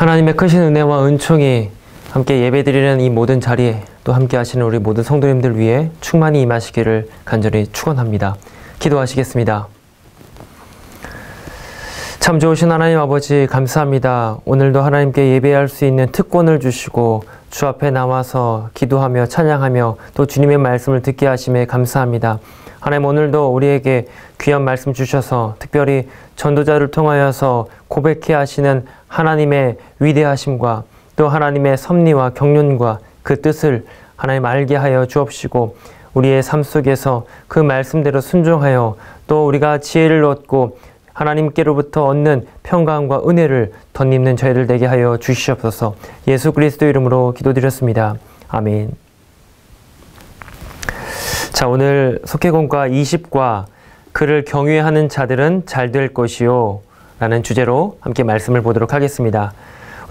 하나님의 크신 은혜와 은총이 함께 예배드리는 이 모든 자리에 또 함께 하시는 우리 모든 성도님들 위해 충만히 임하시기를 간절히 축원합니다. 기도하시겠습니다. 참 좋으신 하나님 아버지 감사합니다. 오늘도 하나님께 예배할 수 있는 특권을 주시고 주 앞에 나와서 기도하며 찬양하며 또 주님의 말씀을 듣게 하심에 감사합니다. 하나님 오늘도 우리에게 귀한 말씀 주셔서 특별히 전도자를 통하여서 고백해 하시는 하나님의 위대하심과 또 하나님의 섭리와 경륜과 그 뜻을 하나님 알게 하여 주옵시고 우리의 삶 속에서 그 말씀대로 순종하여 또 우리가 지혜를 얻고 하나님께로부터 얻는 평강과 은혜를 덧입는 저희들 되게 하여 주시옵소서. 예수 그리스도 이름으로 기도드렸습니다. 아멘. 자, 오늘 속회공과 20과 그를 경외하는 자들은 잘 될 것이요 라는 주제로 함께 말씀을 보도록 하겠습니다.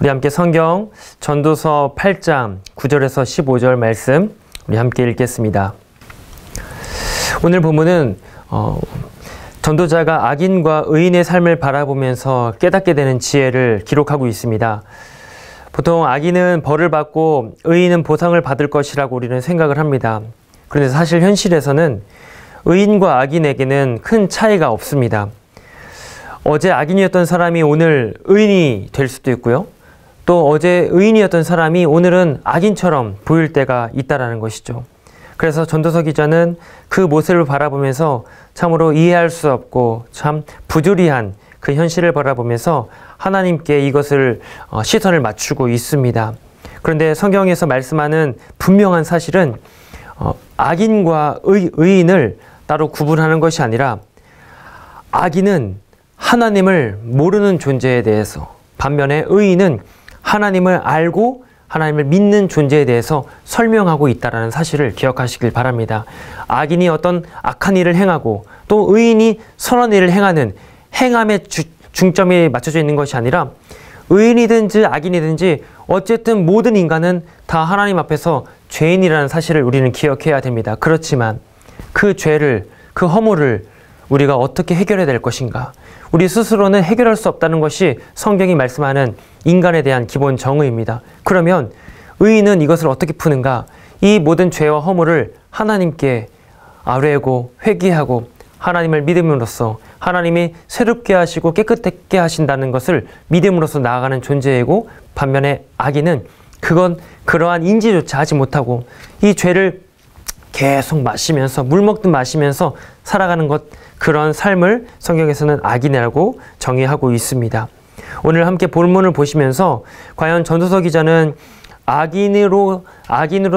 우리 함께 성경 전도서 8장 9절에서 15절 말씀 우리 함께 읽겠습니다. 오늘 본문은 전도자가 악인과 의인의 삶을 바라보면서 깨닫게 되는 지혜를 기록하고 있습니다. 보통 악인은 벌을 받고 의인은 보상을 받을 것이라고 우리는 생각을 합니다. 그런데 사실 현실에서는 의인과 악인에게는 큰 차이가 없습니다. 어제 악인이었던 사람이 오늘 의인이 될 수도 있고요. 또 어제 의인이었던 사람이 오늘은 악인처럼 보일 때가 있다는 것이죠. 그래서 전도서 기자는 그 모습을 바라보면서 참으로 이해할 수 없고 참 부조리한 그 현실을 바라보면서 하나님께 이것을 시선을 맞추고 있습니다. 그런데 성경에서 말씀하는 분명한 사실은 악인과 의인을 따로 구분하는 것이 아니라 악인은 하나님을 모르는 존재에 대해서, 반면에 의인은 하나님을 알고 하나님을 믿는 존재에 대해서 설명하고 있다는 사실을 기억하시길 바랍니다. 악인이 어떤 악한 일을 행하고 또 의인이 선한 일을 행하는 행함의 중점이 맞춰져 있는 것이 아니라 의인이든지 악인이든지 어쨌든 모든 인간은 다 하나님 앞에서 죄인이라는 사실을 우리는 기억해야 됩니다. 그렇지만 그 죄를, 그 허물을 우리가 어떻게 해결해야 될 것인가? 우리 스스로는 해결할 수 없다는 것이 성경이 말씀하는 인간에 대한 기본 정의입니다. 그러면 의인은 이것을 어떻게 푸는가? 이 모든 죄와 허물을 하나님께 아뢰고 회개하고 하나님을 믿음으로써 하나님이 새롭게 하시고 깨끗하게 하신다는 것을 믿음으로써 나아가는 존재이고, 반면에 악인은 그러한 인지조차 하지 못하고 이 죄를 계속 마시면서 물 먹듯 마시면서 살아가는 것, 그런 삶을 성경에서는 악인이라고 정의하고 있습니다. 오늘 함께 본문을 보시면서 과연 전도서 기자는 악인으로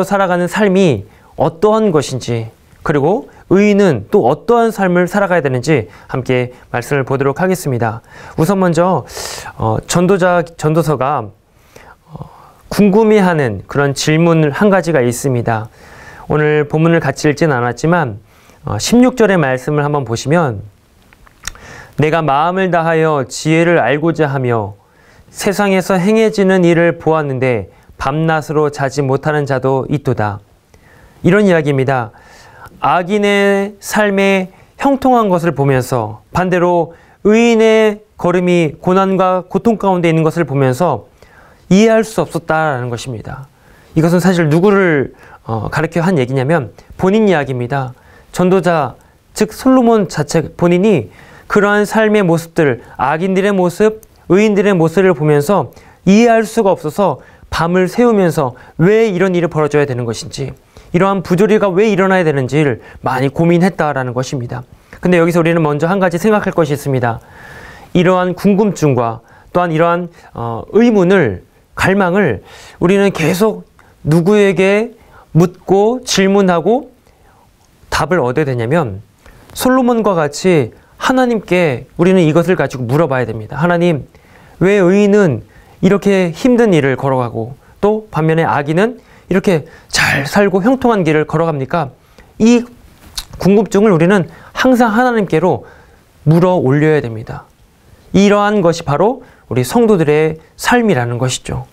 살아가는 삶이 어떠한 것인지, 그리고 의인은 또 어떠한 삶을 살아가야 되는지 함께 말씀을 보도록 하겠습니다. 우선 먼저 전도서가 궁금해하는 그런 질문 한 가지가 있습니다. 오늘 본문을 같이 읽지는 않았지만 16절의 말씀을 한번 보시면, 내가 마음을 다하여 지혜를 알고자 하며 세상에서 행해지는 일을 보았는데 밤낮으로 자지 못하는 자도 있도다. 이런 이야기입니다. 악인의 삶에 형통한 것을 보면서 반대로 의인의 걸음이 고난과 고통 가운데 있는 것을 보면서 이해할 수 없었다라는 것입니다. 이것은 사실 누구를 가르쳐 한 얘기냐면 본인 이야기입니다. 전도자, 즉 솔로몬 자체 본인이 그러한 삶의 모습들, 악인들의 모습, 의인들의 모습을 보면서 이해할 수가 없어서 밤을 새우면서 왜 이런 일이 벌어져야 되는 것인지, 이러한 부조리가 왜 일어나야 되는지를 많이 고민했다라는 것입니다. 근데 여기서 우리는 먼저 한 가지 생각할 것이 있습니다. 이러한 궁금증과 또한 이러한 의문을, 갈망을 우리는 계속 누구에게 묻고 질문하고 답을 얻어야 되냐면 솔로몬과 같이 하나님께 우리는 이것을 가지고 물어봐야 됩니다. 하나님, 왜 의인은 이렇게 힘든 일을 걸어가고 또 반면에 악인은 이렇게 잘 살고 형통한 길을 걸어갑니까? 이 궁금증을 우리는 항상 하나님께로 물어 올려야 됩니다. 이러한 것이 바로 우리 성도들의 삶이라는 것이죠.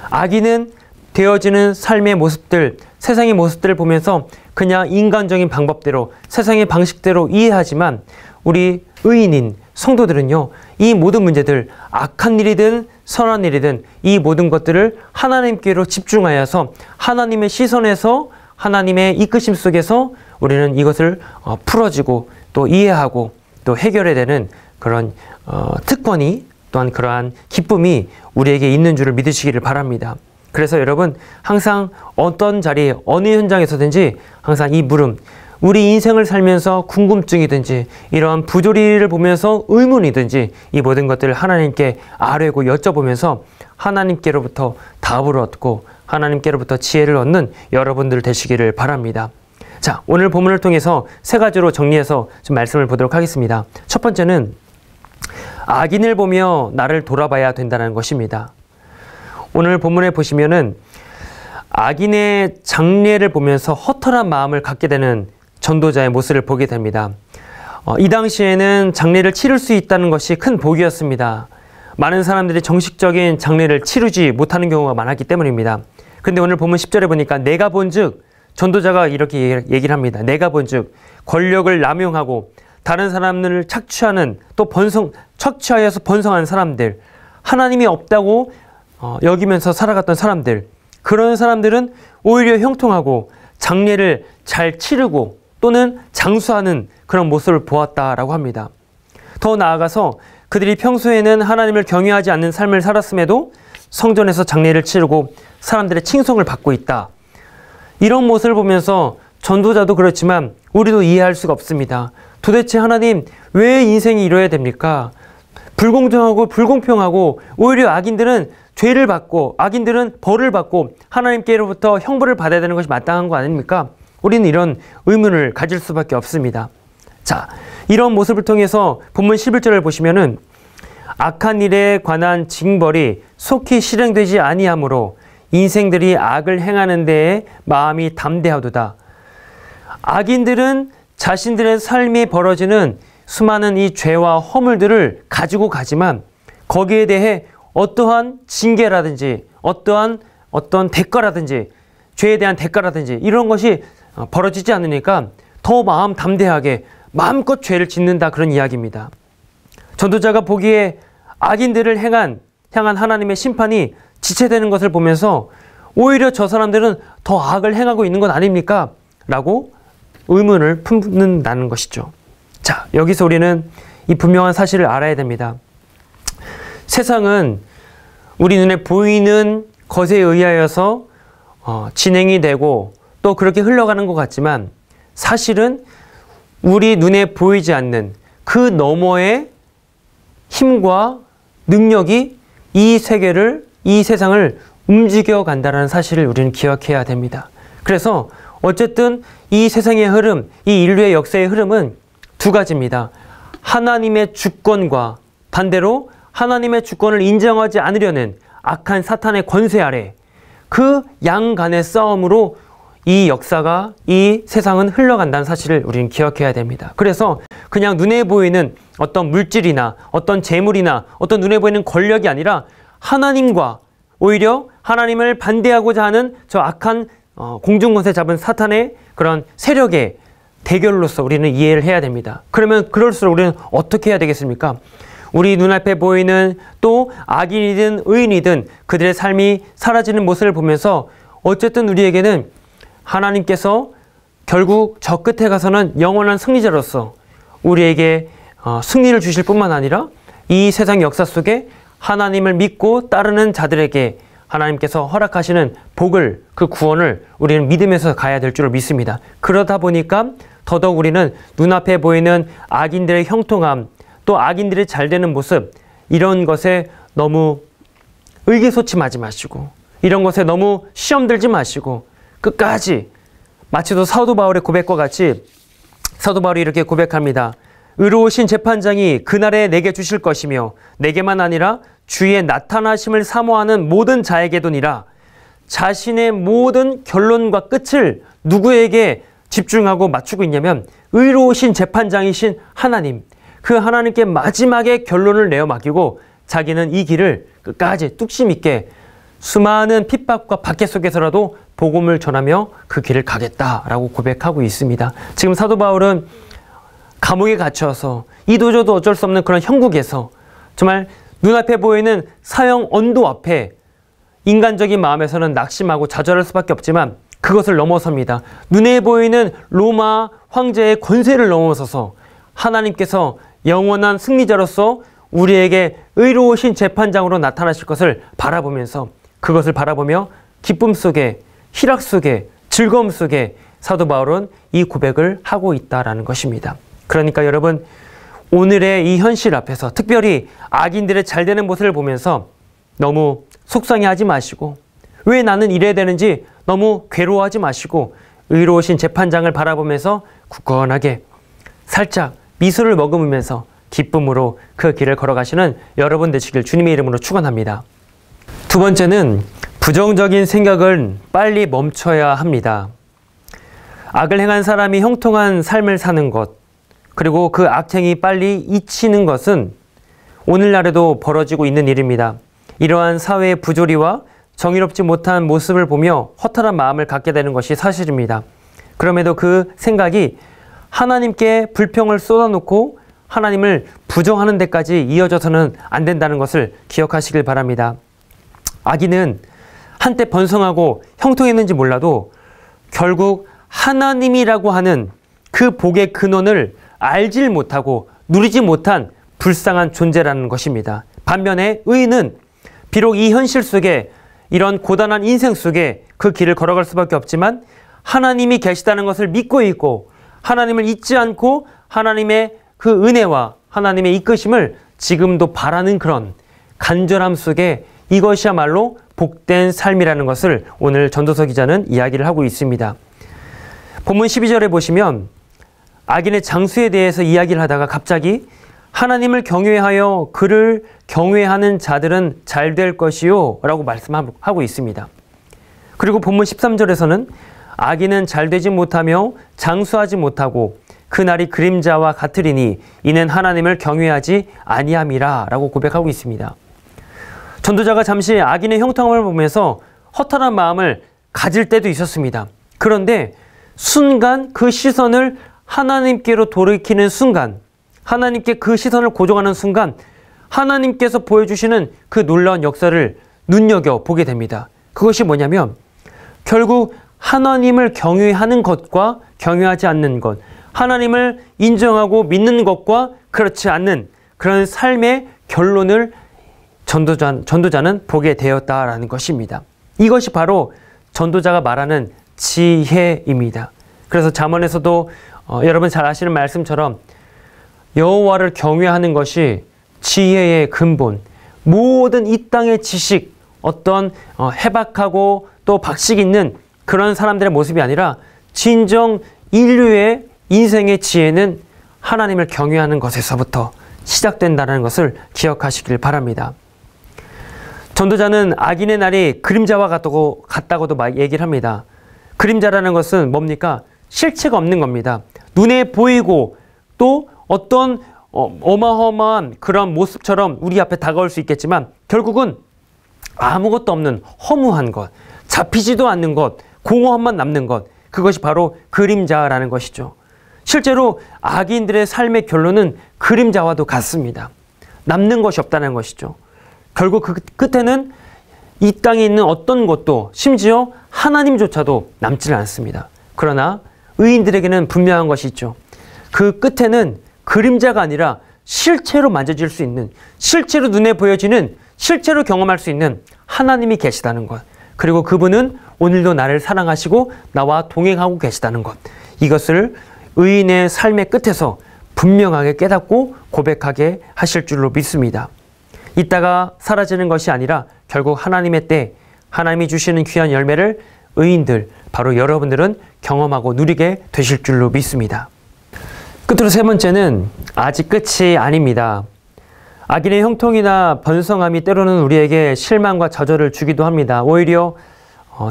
악인은 되어지는 삶의 모습들, 세상의 모습들을 보면서 그냥 인간적인 방법대로, 세상의 방식대로 이해하지만 우리 의인인 성도들은요, 이 모든 문제들, 악한 일이든 선한 일이든 이 모든 것들을 하나님께로 집중하여서 하나님의 시선에서 하나님의 이끄심 속에서 우리는 이것을 풀어지고 또 이해하고 또 해결해야 되는 그런 특권이 또한 그러한 기쁨이 우리에게 있는 줄을 믿으시기를 바랍니다. 그래서 여러분 항상 어떤 자리에 어느 현장에서든지 항상 이 물음, 우리 인생을 살면서 궁금증이든지 이러한 부조리를 보면서 의문이든지 이 모든 것들을 하나님께 아뢰고 여쭤보면서 하나님께로부터 답을 얻고 하나님께로부터 지혜를 얻는 여러분들 되시기를 바랍니다. 자, 오늘 본문을 통해서 세 가지로 정리해서 좀 말씀을 보도록 하겠습니다. 첫 번째는 악인을 보며 나를 돌아봐야 된다는 것입니다. 오늘 본문에 보시면은 악인의 장례를 보면서 허탈한 마음을 갖게 되는 전도자의 모습을 보게 됩니다. 이 당시에는 장례를 치를 수 있다는 것이 큰 복이었습니다. 많은 사람들이 정식적인 장례를 치르지 못하는 경우가 많았기 때문입니다. 근데 오늘 본문 10절에 보니까 내가 본즉, 전도자가 이렇게 얘기를 합니다. 내가 본즉 권력을 남용하고 다른 사람들을 착취하는 또 착취하여서 번성한 사람들, 하나님이 없다고 여기면서 살아갔던 사람들, 그런 사람들은 오히려 형통하고 장례를 잘 치르고 또는 장수하는 그런 모습을 보았다라고 합니다. 더 나아가서 그들이 평소에는 하나님을 경외하지 않는 삶을 살았음에도 성전에서 장례를 치르고 사람들의 칭송을 받고 있다. 이런 모습을 보면서 전도자도 그렇지만 우리도 이해할 수가 없습니다. 도대체 하나님 왜 인생이 이뤄야 됩니까? 불공정하고 불공평하고 오히려 악인들은 죄를 받고 악인들은 벌을 받고 하나님께로부터 형벌을 받아야 되는 것이 마땅한 거 아닙니까? 우리는 이런 의문을 가질 수밖에 없습니다. 자, 이런 모습을 통해서 본문 11절을 보시면은 악한 일에 관한 징벌이 속히 실행되지 아니하므로 인생들이 악을 행하는 데에 마음이 담대하도다. 악인들은 자신들의 삶이 벌어지는 수많은 이 죄와 허물들을 가지고 가지만 거기에 대해 어떠한 징계라든지 어떤 대가라든지 죄에 대한 대가라든지 이런 것이 벌어지지 않으니까 더 마음 담대하게 마음껏 죄를 짓는다, 그런 이야기입니다. 전도자가 보기에 악인들을 향한 하나님의 심판이 지체되는 것을 보면서 오히려 저 사람들은 더 악을 행하고 있는 것 아닙니까? 라고 의문을 품는다는 것이죠. 자, 여기서 우리는 이 분명한 사실을 알아야 됩니다. 세상은 우리 눈에 보이는 것에 의하여서 진행이 되고 또 그렇게 흘러가는 것 같지만 사실은 우리 눈에 보이지 않는 그 너머의 힘과 능력이 이 세계를, 이 세상을 움직여 간다는 사실을 우리는 기억해야 됩니다. 그래서 어쨌든 이 세상의 흐름, 이 인류의 역사의 흐름은 두 가지입니다. 하나님의 주권과 반대로 하나님의 주권을 인정하지 않으려는 악한 사탄의 권세 아래 그 양간의 싸움으로 이 역사가, 이 세상은 흘러간다는 사실을 우리는 기억해야 됩니다. 그래서 그냥 눈에 보이는 어떤 물질이나 어떤 재물이나 어떤 눈에 보이는 권력이 아니라 하나님과 오히려 하나님을 반대하고자 하는 저 악한 공중권세 잡은 사탄의 그런 세력의 대결로서 우리는 이해를 해야 됩니다. 그러면 그럴수록 우리는 어떻게 해야 되겠습니까? 우리 눈앞에 보이는 또 악인이든 의인이든 그들의 삶이 사라지는 모습을 보면서 어쨌든 우리에게는 하나님께서 결국 저 끝에 가서는 영원한 승리자로서 우리에게 승리를 주실 뿐만 아니라 이 세상 역사 속에 하나님을 믿고 따르는 자들에게 하나님께서 허락하시는 복을, 그 구원을 우리는 믿으면서 가야 될 줄을 믿습니다. 그러다 보니까 더더욱 우리는 눈앞에 보이는 악인들의 형통함, 또 악인들이 잘 되는 모습, 이런 것에 너무 의기소침하지 마시고 이런 것에 너무 시험 들지 마시고 끝까지 마치도 사도 바울의 고백과 같이 사도 바울이 이렇게 고백합니다. 의로우신 재판장이 그날에 내게 주실 것이며 내게만 아니라 주의 나타나심을 사모하는 모든 자에게도니라. 자신의 모든 결론과 끝을 누구에게 집중하고 맞추고 있냐면 의로우신 재판장이신 하나님, 그 하나님께 마지막에 결론을 내어 맡기고 자기는 이 길을 끝까지 뚝심 있게 수많은 핍박과 박해 속에서라도 복음을 전하며 그 길을 가겠다라고 고백하고 있습니다. 지금 사도 바울은 감옥에 갇혀서 이도저도 어쩔 수 없는 그런 형국에서 정말 눈앞에 보이는 사형 언도 앞에 인간적인 마음에서는 낙심하고 좌절할 수밖에 없지만 그것을 넘어섭니다. 눈에 보이는 로마 황제의 권세를 넘어서서 하나님께서 영원한 승리자로서 우리에게 의로우신 재판장으로 나타나실 것을 바라보면서 그것을 바라보며 기쁨 속에, 희락 속에, 즐거움 속에 사도 바울은 이 고백을 하고 있다라는 것입니다. 그러니까 여러분, 오늘의 이 현실 앞에서 특별히 악인들의 잘되는 모습을 보면서 너무 속상해하지 마시고, 왜 나는 이래야 되는지 너무 괴로워하지 마시고, 의로우신 재판장을 바라보면서 굳건하게 살짝 미소를 머금으면서 기쁨으로 그 길을 걸어가시는 여러분 되시길 주님의 이름으로 축원합니다. 두 번째는 부정적인 생각은 빨리 멈춰야 합니다. 악을 행한 사람이 형통한 삶을 사는 것, 그리고 그 악행이 빨리 잊히는 것은 오늘날에도 벌어지고 있는 일입니다. 이러한 사회의 부조리와 정의롭지 못한 모습을 보며 허탈한 마음을 갖게 되는 것이 사실입니다. 그럼에도 그 생각이 하나님께 불평을 쏟아놓고 하나님을 부정하는 데까지 이어져서는 안 된다는 것을 기억하시길 바랍니다. 악인은 한때 번성하고 형통했는지 몰라도 결국 하나님이라고 하는 그 복의 근원을 알질 못하고 누리지 못한 불쌍한 존재라는 것입니다. 반면에 의인은 비록 이 현실 속에 이런 고단한 인생 속에 그 길을 걸어갈 수밖에 없지만 하나님이 계시다는 것을 믿고 있고 하나님을 잊지 않고 하나님의 그 은혜와 하나님의 이끄심을 지금도 바라는 그런 간절함 속에 이것이야말로 복된 삶이라는 것을 오늘 전도서 기자는 이야기를 하고 있습니다. 본문 12절에 보시면 악인의 장수에 대해서 이야기를 하다가 갑자기 하나님을 경외하여 그를 경외하는 자들은 잘 될 것이요 라고 말씀하고 있습니다. 그리고 본문 13절에서는 악인은 잘 되지 못하며 장수하지 못하고 그날이 그림자와 같으리니 이는 하나님을 경외하지 아니함이라 라고 고백하고 있습니다. 전도자가 잠시 악인의 형통함을 보면서 허탈한 마음을 가질 때도 있었습니다. 그런데 순간 그 시선을 하나님께로 돌이키는 순간, 하나님께 그 시선을 고정하는 순간 하나님께서 보여주시는 그 놀라운 역사를 눈여겨보게 됩니다. 그것이 뭐냐면 결국 하나님을 경외하는 것과 경외하지 않는 것, 하나님을 인정하고 믿는 것과 그렇지 않는 그런 삶의 결론을 전도자는 보게 되었다라는 것입니다. 이것이 바로 전도자가 말하는 지혜입니다. 그래서 잠언에서도 여러분 잘 아시는 말씀처럼 여호와를 경외하는 것이 지혜의 근본, 모든 이 땅의 지식, 어떤 해박하고 또 박식 있는 그런 사람들의 모습이 아니라 진정 인류의 인생의 지혜는 하나님을 경외하는 것에서부터 시작된다는 것을 기억하시길 바랍니다. 전도자는 악인의 날이 그림자와 같다고도 얘기를 합니다. 그림자라는 것은 뭡니까? 실체가 없는 겁니다. 눈에 보이고 또 어떤 어마어마한 그런 모습처럼 우리 앞에 다가올 수 있겠지만 결국은 아무것도 없는 허무한 것, 잡히지도 않는 것, 공허함만 남는 것, 그것이 바로 그림자라는 것이죠. 실제로 악인들의 삶의 결론은 그림자와도 같습니다. 남는 것이 없다는 것이죠. 결국 그 끝에는 이 땅에 있는 어떤 것도 심지어 하나님조차도 남지는 않습니다. 그러나 의인들에게는 분명한 것이 있죠. 그 끝에는 그림자가 아니라 실체로 만져질 수 있는, 실제로 눈에 보여지는, 실제로 경험할 수 있는 하나님이 계시다는 것, 그리고 그분은 오늘도 나를 사랑하시고 나와 동행하고 계시다는 것, 이것을 의인의 삶의 끝에서 분명하게 깨닫고 고백하게 하실 줄로 믿습니다. 이따가 사라지는 것이 아니라 결국 하나님의 때 하나님이 주시는 귀한 열매를 의인들, 바로 여러분들은 경험하고 누리게 되실 줄로 믿습니다. 끝으로 세 번째는 아직 끝이 아닙니다. 악인의 형통이나 번성함이 때로는 우리에게 실망과 좌절을 주기도 합니다. 오히려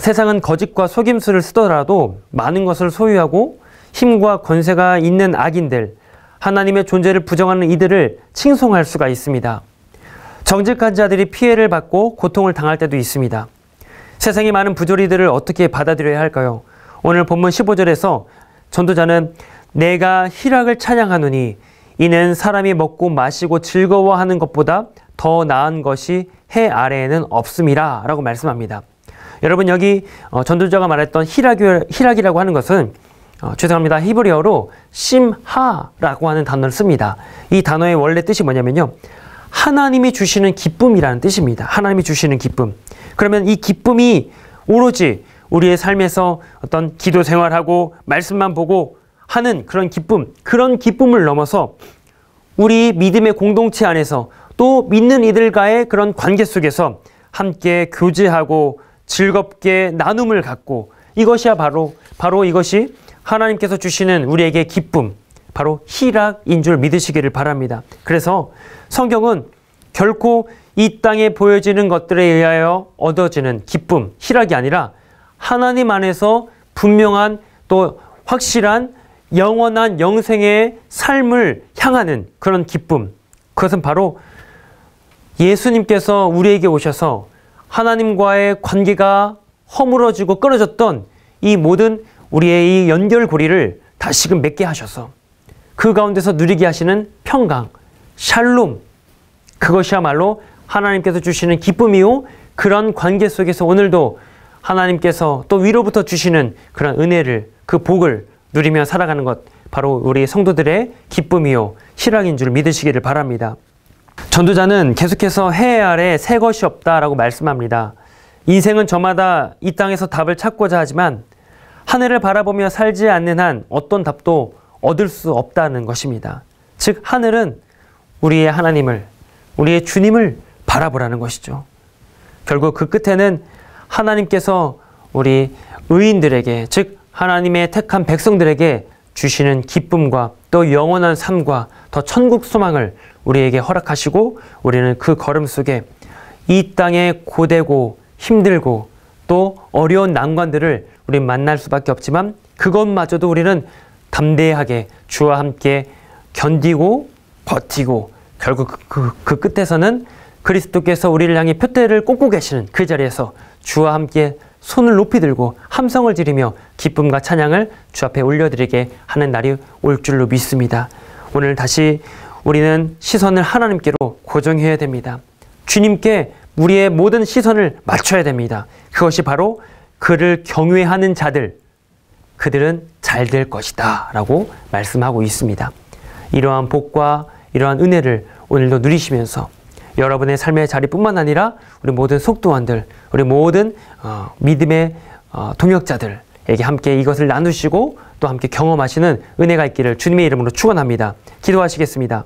세상은 거짓과 속임수를 쓰더라도 많은 것을 소유하고 힘과 권세가 있는 악인들, 하나님의 존재를 부정하는 이들을 칭송할 수가 있습니다. 정직한 자들이 피해를 받고 고통을 당할 때도 있습니다. 세상의 많은 부조리들을 어떻게 받아들여야 할까요? 오늘 본문 15절에서 전도자는 내가 희락을 찬양하노니 이는 사람이 먹고 마시고 즐거워하는 것보다 더 나은 것이 해 아래에는 없음이라 라고 말씀합니다. 여러분, 여기 전도자가 말했던 희락이라고 하는 것은 죄송합니다. 히브리어로 심하라고 하는 단어를 씁니다. 이 단어의 원래 뜻이 뭐냐면요, 하나님이 주시는 기쁨이라는 뜻입니다. 하나님이 주시는 기쁨. 그러면 이 기쁨이 오로지 우리의 삶에서 어떤 기도 생활하고 말씀만 보고 하는 그런 기쁨을 넘어서 우리 믿음의 공동체 안에서 또 믿는 이들과의 그런 관계 속에서 함께 교제하고 즐겁게 나눔을 갖고, 이것이야 바로 이것이 하나님께서 주시는 우리에게 기쁨, 바로 희락인 줄 믿으시기를 바랍니다. 그래서 성경은 결코 이 땅에 보여지는 것들에 의하여 얻어지는 기쁨, 희락이 아니라 하나님 안에서 분명한 또 확실한 영원한 영생의 삶을 향하는 그런 기쁨, 그것은 바로 예수님께서 우리에게 오셔서 하나님과의 관계가 허물어지고 끊어졌던 이 모든 우리의 이 연결고리를 다시금 맺게 하셔서 그 가운데서 누리게 하시는 평강, 샬롬, 그것이야말로 하나님께서 주시는 기쁨이요, 그런 관계 속에서 오늘도 하나님께서 또 위로부터 주시는 그런 은혜를, 그 복을 누리며 살아가는 것, 바로 우리 성도들의 기쁨이요 희락인 줄 믿으시기를 바랍니다. 전도자는 계속해서 해 아래 새 것이 없다라고 말씀합니다. 인생은 저마다 이 땅에서 답을 찾고자 하지만 하늘을 바라보며 살지 않는 한 어떤 답도 얻을 수 없다는 것입니다. 즉, 하늘은 우리의 하나님을, 우리의 주님을 바라보라는 것이죠. 결국 그 끝에는 하나님께서 우리 의인들에게, 즉 하나님의 택한 백성들에게 주시는 기쁨과 또 영원한 삶과 더 천국 소망을 우리에게 허락하시고, 우리는 그 걸음 속에 이 땅에 고되고 힘들고 또 어려운 난관들을 우리 만날 수밖에 없지만, 그것마저도 우리는 담대하게 주와 함께 견디고 버티고, 결국 그 끝에서는 그리스도께서 우리를 향해 표대를 꽂고 계시는 그 자리에서 주와 함께 손을 높이 들고 함성을 지르며 기쁨과 찬양을 주 앞에 올려드리게 하는 날이 올 줄로 믿습니다. 오늘 다시 우리는 시선을 하나님께로 고정해야 됩니다. 주님께 우리의 모든 시선을 맞춰야 됩니다. 그것이 바로 그를 경외하는 자들, 그들은 잘 될 것이다 라고 말씀하고 있습니다. 이러한 복과 이러한 은혜를 오늘도 누리시면서 여러분의 삶의 자리뿐만 아니라 우리 모든 속도원들, 우리 모든 믿음의 동역자들에게 함께 이것을 나누시고 또 함께 경험하시는 은혜가 있기를 주님의 이름으로 축원합니다. 기도하시겠습니다.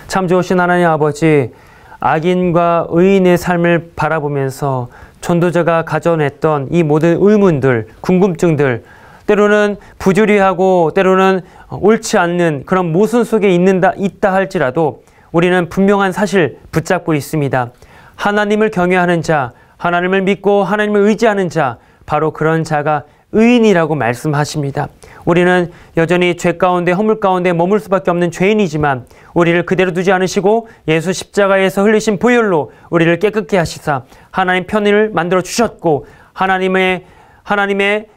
참 좋으신 하나님 아버지, 악인과 의인의 삶을 바라보면서 전도자가 가져냈던 이 모든 의문들, 궁금증들, 때로는 부조리하고 때로는 옳지 않는 그런 모순 속에 있다 할지라도 우리는 분명한 사실 붙잡고 있습니다. 하나님을 경외하는 자, 하나님을 믿고 하나님을 의지하는 자, 바로 그런 자가 의인이라고 말씀하십니다. 우리는 여전히 죄 가운데 허물 가운데 머물 수밖에 없는 죄인이지만 우리를 그대로 두지 않으시고 예수 십자가에서 흘리신 보혈로 우리를 깨끗게 하시사 하나님 편을 만들어 주셨고 하나님의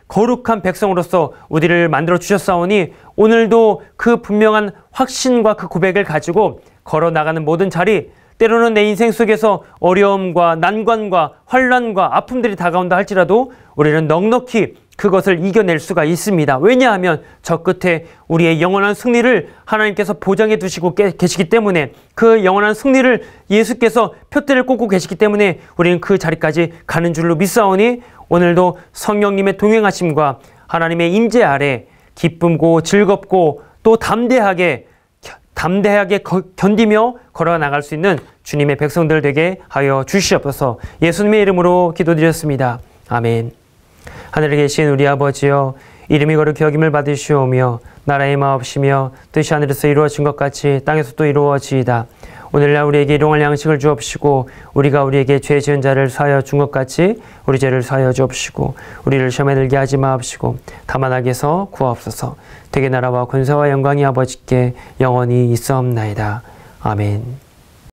거룩한 백성으로서 우리를 만들어 주셨사오니 오늘도 그 분명한 확신과 그 고백을 가지고 걸어 나가는 모든 자리, 때로는 내 인생 속에서 어려움과 난관과 환난과 아픔들이 다가온다 할지라도 우리는 넉넉히 그것을 이겨낼 수가 있습니다. 왜냐하면 저 끝에 우리의 영원한 승리를 하나님께서 보장해 두시고 계시기 때문에, 그 영원한 승리를 예수께서 표대를 꽂고 계시기 때문에 우리는 그 자리까지 가는 줄로 믿사오니 오늘도 성령님의 동행하심과 하나님의 임재 아래 기쁨고 즐겁고 또 담대하게 견디며 걸어 나갈 수 있는 주님의 백성들 되게 하여 주시옵소서. 예수님의 이름으로 기도드렸습니다. 아멘. 하늘에 계신 우리 아버지여, 이름이 거룩히 여김을 받으시오며 나라의 마옵시며 뜻이 하늘에서 이루어진 것 같이 땅에서도 이루어지이다. 오늘날 우리에게 일용할 양식을 주옵시고 우리가 우리에게 죄 지은 자를 사하여 준 것 같이 우리 죄를 사하여 주옵시고 우리를 시험에 들게 하지 마옵시고 다만 악에서 구하옵소서. 되게 나라와 권세와 영광이 아버지께 영원히 있사옵나이다. 아멘.